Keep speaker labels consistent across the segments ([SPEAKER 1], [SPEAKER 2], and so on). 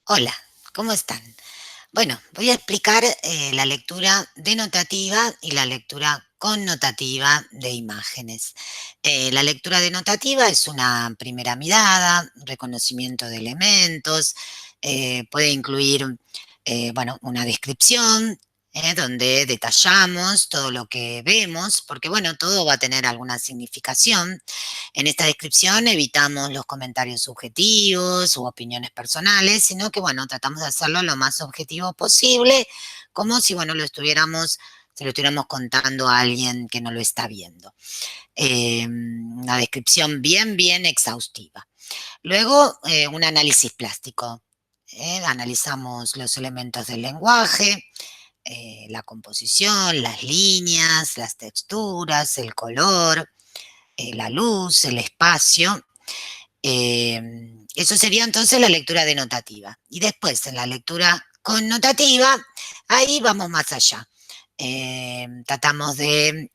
[SPEAKER 1] Hola, ¿cómo están? Bueno, voy a explicar la lectura denotativa y la lectura connotativa de imágenes. La lectura denotativa es una primera mirada, reconocimiento de elementos, puede incluir, bueno, una descripción, donde detallamos todo lo que vemos, porque bueno, todo va a tener alguna significación. En esta descripción evitamos los comentarios subjetivos u opiniones personales, sino que, bueno, tratamos de hacerlo lo más objetivo posible, como si, bueno, se lo estuviéramos contando a alguien que no lo está viendo. Una descripción bien exhaustiva. Luego, un análisis plástico. Analizamos los elementos del lenguaje, la composición, las líneas, las texturas, el color, la luz, el espacio. Eh, Eso sería entonces la lectura denotativa. Y después, en la lectura connotativa, ahí vamos más allá. Tratamos de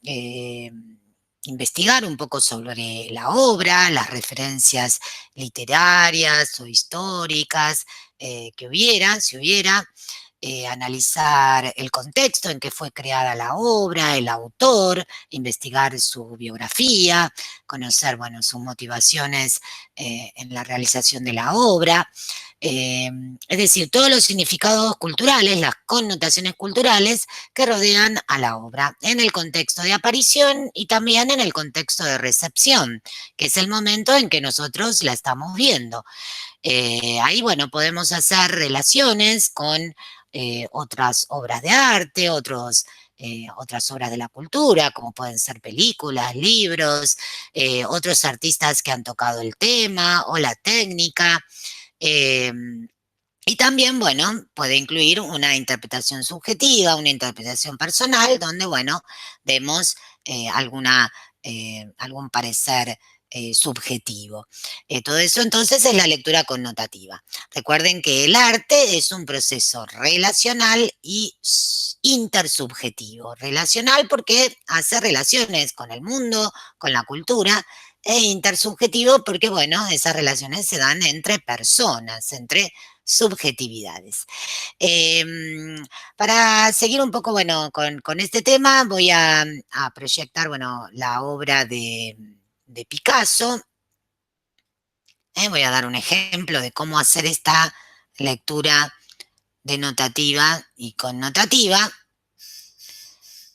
[SPEAKER 1] investigar un poco sobre la obra, las referencias literarias o históricas que hubiera, si hubiera, analizar el contexto en que fue creada la obra, el autor, investigar su biografía, conocer, bueno, sus motivaciones en la realización de la obra. Es decir, todos los significados culturales, las connotaciones culturales que rodean a la obra, en el contexto de aparición y también en el contexto de recepción, que es el momento en que nosotros la estamos viendo. Ahí, bueno, podemos hacer relaciones con otras obras de arte, otras obras de la cultura, como pueden ser películas, libros, otros artistas que han tocado el tema o la técnica. eh, y también, bueno, puede incluir una interpretación subjetiva, una interpretación personal, donde, bueno, demos algún parecer subjetivo. Todo eso entonces es la lectura connotativa. Recuerden que el arte es un proceso relacional y intersubjetivo. Relacional porque hace relaciones con el mundo, con la cultura, e intersubjetivo porque, bueno, esas relaciones se dan entre personas, entre subjetividades. Eh, para seguir un poco, bueno, con este tema, voy a proyectar, bueno, la obra de Picasso. Voy a dar un ejemplo de cómo hacer esta lectura denotativa y connotativa.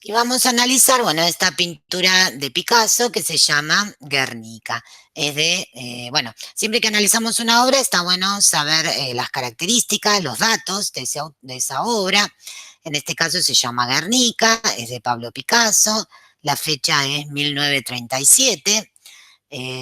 [SPEAKER 1] Y vamos a analizar, bueno, esta pintura de Picasso que se llama Guernica. Bueno, siempre que analizamos una obra está bueno saber las características, los datos de esa obra. En este caso se llama Guernica, es de Pablo Picasso, la fecha es 1937.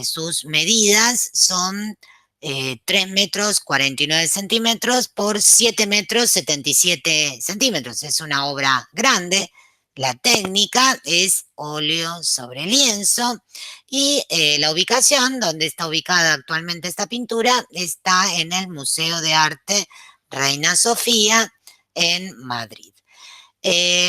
[SPEAKER 1] Sus medidas son 3 metros 49 centímetros por 7 metros 77 centímetros. Es una obra grande. La técnica es óleo sobre lienzo y la ubicación, donde está ubicada actualmente esta pintura, está en el Museo de Arte Reina Sofía en Madrid.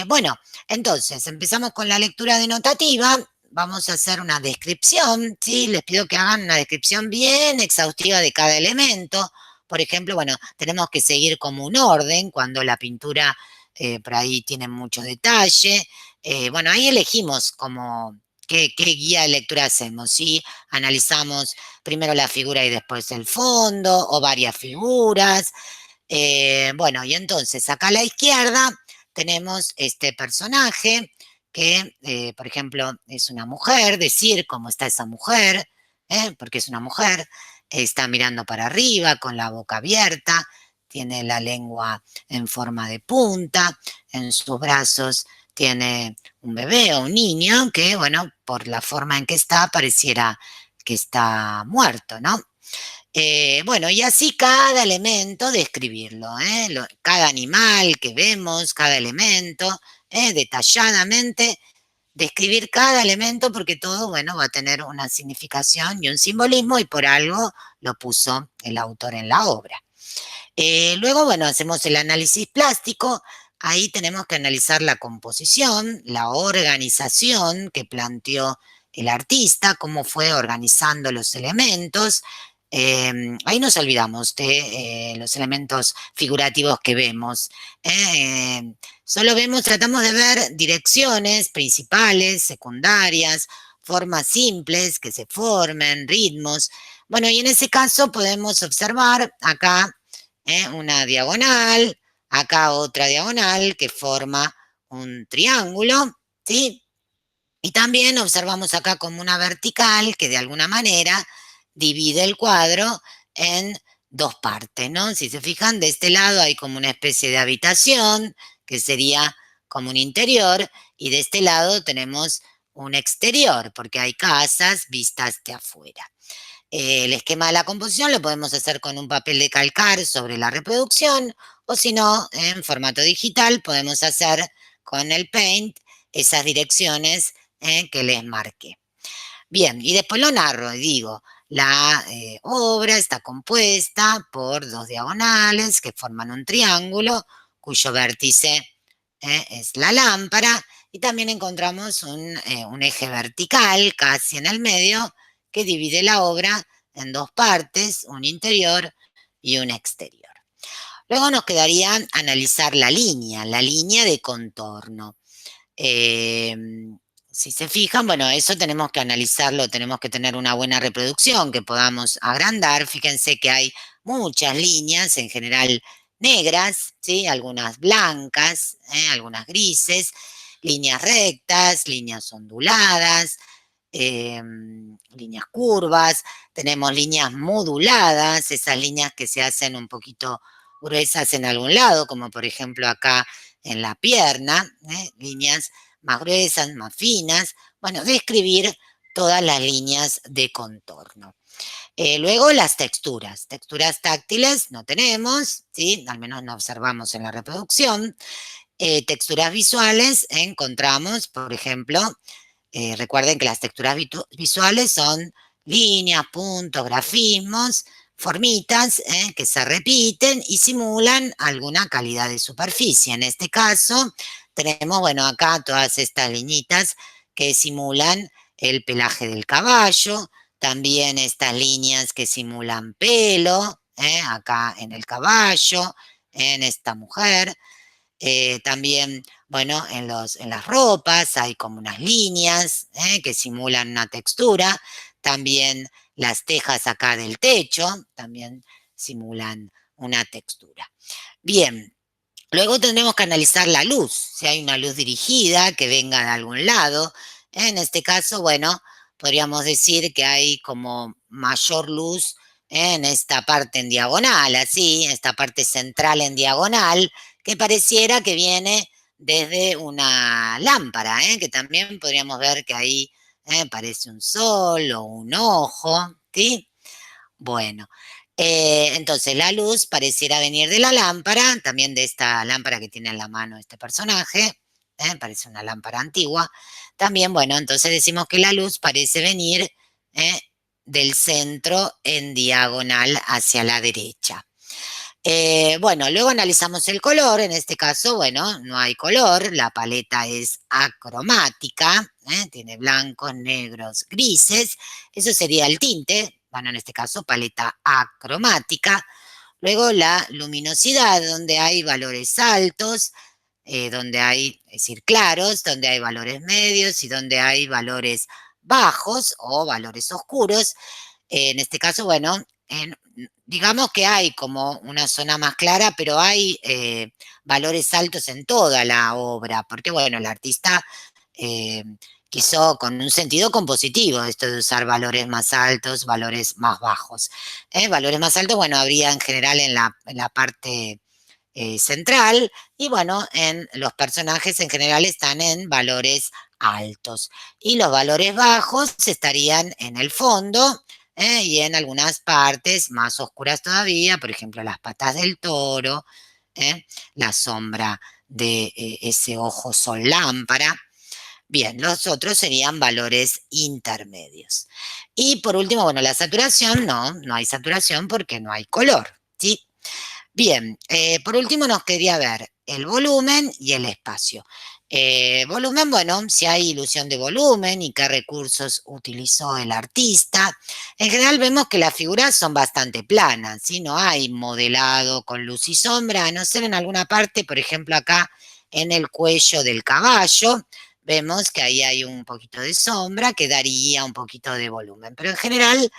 [SPEAKER 1] Bueno, entonces empezamos con la lectura denotativa. Vamos a hacer una descripción, ¿sí? Les pido que hagan una descripción bien exhaustiva de cada elemento. Por ejemplo, bueno, tenemos que seguir como un orden cuando la pintura por ahí tiene mucho detalle. Bueno, ahí elegimos como qué guía de lectura hacemos, ¿sí? Analizamos primero la figura y después el fondo o varias figuras. Bueno, y entonces acá a la izquierda tenemos este personaje que, por ejemplo, es una mujer, decir cómo está esa mujer, porque es una mujer, está mirando para arriba con la boca abierta, tiene la lengua en forma de punta, en sus brazos tiene un bebé o un niño que, bueno, por la forma en que está, pareciera que está muerto, ¿no? Bueno, y así cada elemento describirlo, cada animal que vemos, cada elemento, detalladamente describir cada elemento porque todo, bueno, va a tener una significación y un simbolismo y por algo lo puso el autor en la obra. Luego, bueno, hacemos el análisis plástico. Ahí tenemos que analizar la composición, la organización que planteó el artista, cómo fue organizando los elementos, Ahí nos olvidamos de los elementos figurativos que vemos. Solo tratamos de ver direcciones principales, secundarias, formas simples que se formen, ritmos. Bueno, y en ese caso podemos observar acá una diagonal, acá otra diagonal que forma un triángulo, ¿sí? Y también observamos acá como una vertical que de alguna manera divide el cuadro en dos partes, ¿no? Si se fijan, de este lado hay como una especie de habitación, que sería como un interior, y de este lado tenemos un exterior, porque hay casas vistas de afuera. El esquema de la composición lo podemos hacer con un papel de calcar sobre la reproducción, o si no, en formato digital podemos hacer con el Paint esas direcciones que les marqué. Bien, y después lo narro y digo, la obra está compuesta por dos diagonales que forman un triángulo cuyo vértice es la lámpara, y también encontramos un eje vertical casi en el medio que divide la obra en dos partes, un interior y un exterior. Luego nos quedaría analizar la línea de contorno. Eh, si se fijan, bueno, eso tenemos que analizarlo, tenemos que tener una buena reproducción que podamos agrandar. Fíjense que hay muchas líneas, en general negras, ¿sí? Algunas blancas, algunas grises, líneas rectas, líneas onduladas, líneas curvas, tenemos líneas moduladas, esas líneas que se hacen un poquito gruesas en algún lado, como por ejemplo acá en la pierna, líneas más gruesas, más finas. Bueno, describir todas las líneas de contorno. Luego las texturas táctiles no tenemos, ¿sí? Al menos no observamos en la reproducción. Texturas visuales encontramos, por ejemplo, recuerden que las texturas visuales son líneas, puntos, grafismos, formitas que se repiten y simulan alguna calidad de superficie. En este caso, tenemos, bueno, acá todas estas liñitas que simulan el pelaje del caballo, también estas líneas que simulan pelo, acá en el caballo, en esta mujer. También, bueno, en las ropas hay como unas líneas que simulan una textura. También las tejas acá del techo también simulan una textura. Bien, luego tendremos que analizar la luz, si hay una luz dirigida que venga de algún lado. En este caso, bueno, podríamos decir que hay como mayor luz en esta parte en diagonal, así, esta parte central en diagonal, que pareciera que viene desde una lámpara, que también podríamos ver que ahí parece un sol o un ojo, ¿sí? Bueno, entonces la luz pareciera venir de la lámpara, también de esta lámpara que tiene en la mano este personaje, parece una lámpara antigua. También, bueno, entonces decimos que la luz parece venir ¿eh? del centro en diagonal hacia la derecha. Bueno, luego analizamos el color, en este caso, bueno, no hay color, la paleta es acromática, tiene blancos, negros, grises, eso sería el tinte, bueno, en este caso paleta acromática. Luego la luminosidad, donde hay valores altos, donde hay, es decir, claros, donde hay valores medios y donde hay valores bajos o valores oscuros. En este caso, bueno, digamos que hay como una zona más clara, pero hay valores altos en toda la obra, porque bueno, el artista eh, quiso con un sentido compositivo esto de usar valores más altos, valores más bajos. Valores más altos, bueno, habría en general en la parte central, y bueno, en los personajes en general están en valores altos, y los valores bajos estarían en el fondo y en algunas partes más oscuras todavía, por ejemplo las patas del toro, la sombra de ese ojo sol lámpara. Bien, los otros serían valores intermedios. Y por último, bueno, la saturación, no hay saturación porque no hay color, ¿sí? Bien, por último nos quería ver el volumen y el espacio. Volumen, bueno, si hay ilusión de volumen y qué recursos utilizó el artista. En general vemos que las figuras son bastante planas, ¿sí? No hay modelado con luz y sombra, a no ser en alguna parte, por ejemplo acá en el cuello del caballo, vemos que ahí hay un poquito de sombra que daría un poquito de volumen, pero en general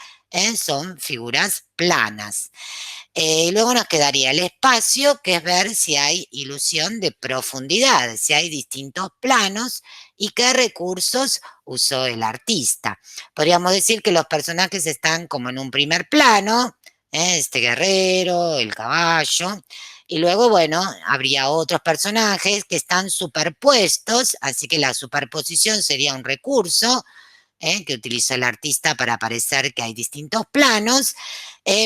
[SPEAKER 1] son figuras planas. Luego nos quedaría el espacio, que es ver si hay ilusión de profundidad, si hay distintos planos y qué recursos usó el artista. Podríamos decir que los personajes están como en un primer plano, este guerrero, el caballo, y luego, bueno, habría otros personajes que están superpuestos, así que la superposición sería un recurso que utiliza el artista para parecer que hay distintos planos,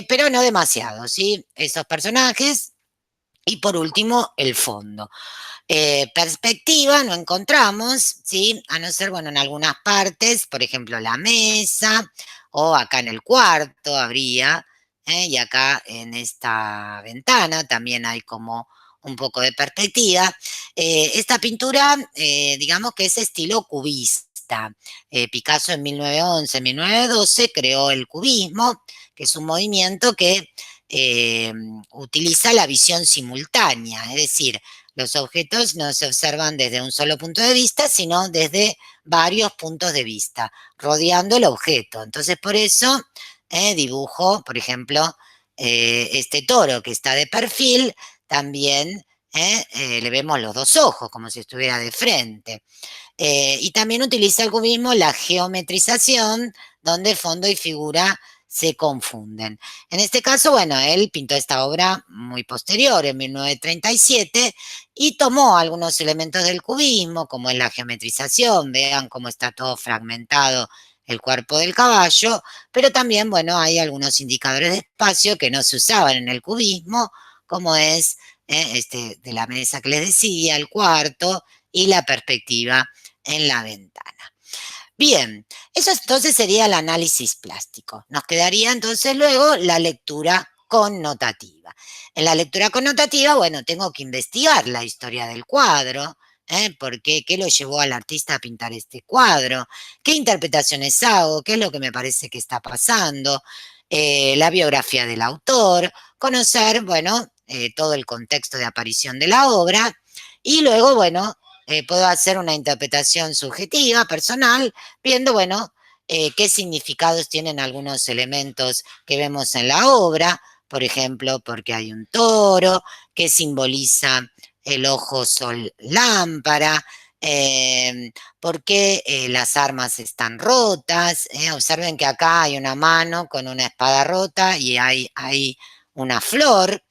[SPEAKER 1] pero no demasiado, ¿sí? Esos personajes. Y por último, el fondo. Perspectiva no encontramos, ¿sí? A no ser, bueno, en algunas partes, por ejemplo, la mesa o acá en el cuarto habría, y acá en esta ventana también hay como un poco de perspectiva. Esta pintura, digamos que es estilo cubista. Picasso en 1911, 1912 creó el cubismo, que es un movimiento que eh, utiliza la visión simultánea, es decir, los objetos no se observan desde un solo punto de vista, sino desde varios puntos de vista, rodeando el objeto. Entonces, por eso dibujo, por ejemplo, este toro que está de perfil, también le vemos los dos ojos, como si estuviera de frente. Y también utiliza el cubismo la geometrización, donde fondo y figura se confunden. En este caso, bueno, él pintó esta obra muy posterior, en 1937, y tomó algunos elementos del cubismo, como es la geometrización, vean cómo está todo fragmentado el cuerpo del caballo, pero también, bueno, hay algunos indicadores de espacio que no se usaban en el cubismo, como es este de la mesa que les decía, el cuarto y la perspectiva en la ventana. Bien, eso entonces sería el análisis plástico. Nos quedaría entonces luego la lectura connotativa. En la lectura connotativa, bueno, tengo que investigar la historia del cuadro, ¿por qué? ¿Qué lo llevó al artista a pintar este cuadro? ¿Qué interpretaciones hago? ¿Qué es lo que me parece que está pasando? La biografía del autor, conocer, bueno, todo el contexto de aparición de la obra y luego, bueno, puedo hacer una interpretación subjetiva, personal, viendo, bueno, qué significados tienen algunos elementos que vemos en la obra, por ejemplo, porque hay un toro, qué simboliza el ojo sol lámpara, por qué las armas están rotas. Observen que acá hay una mano con una espada rota y hay una flor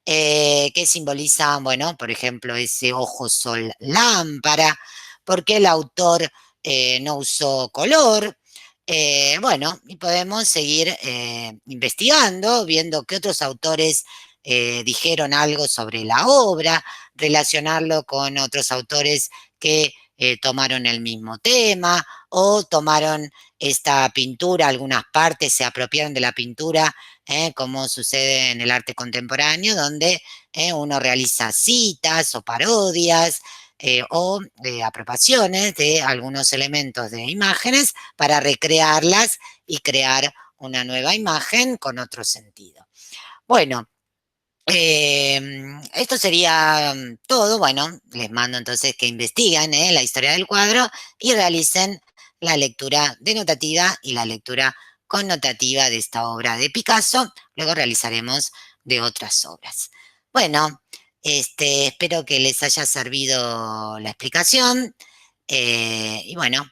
[SPEAKER 1] que simbolizan, bueno, por ejemplo, ese ojo sol lámpara, porque el autor no usó color. Bueno, y podemos seguir investigando, viendo qué otros autores dijeron algo sobre la obra, relacionarlo con otros autores que tomaron el mismo tema o tomaron esta pintura, algunas partes se apropiaron de la pintura como sucede en el arte contemporáneo, donde uno realiza citas o parodias o apropiaciones de algunos elementos de imágenes para recrearlas y crear una nueva imagen con otro sentido. Bueno, esto sería todo. Bueno, les mando entonces que investiguen la historia del cuadro y realicen la lectura denotativa y la lectura connotativa de esta obra de Picasso. Luego realizaremos de otras obras. Bueno, espero que les haya servido la explicación y bueno,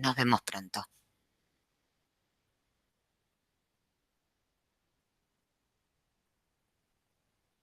[SPEAKER 1] nos vemos pronto.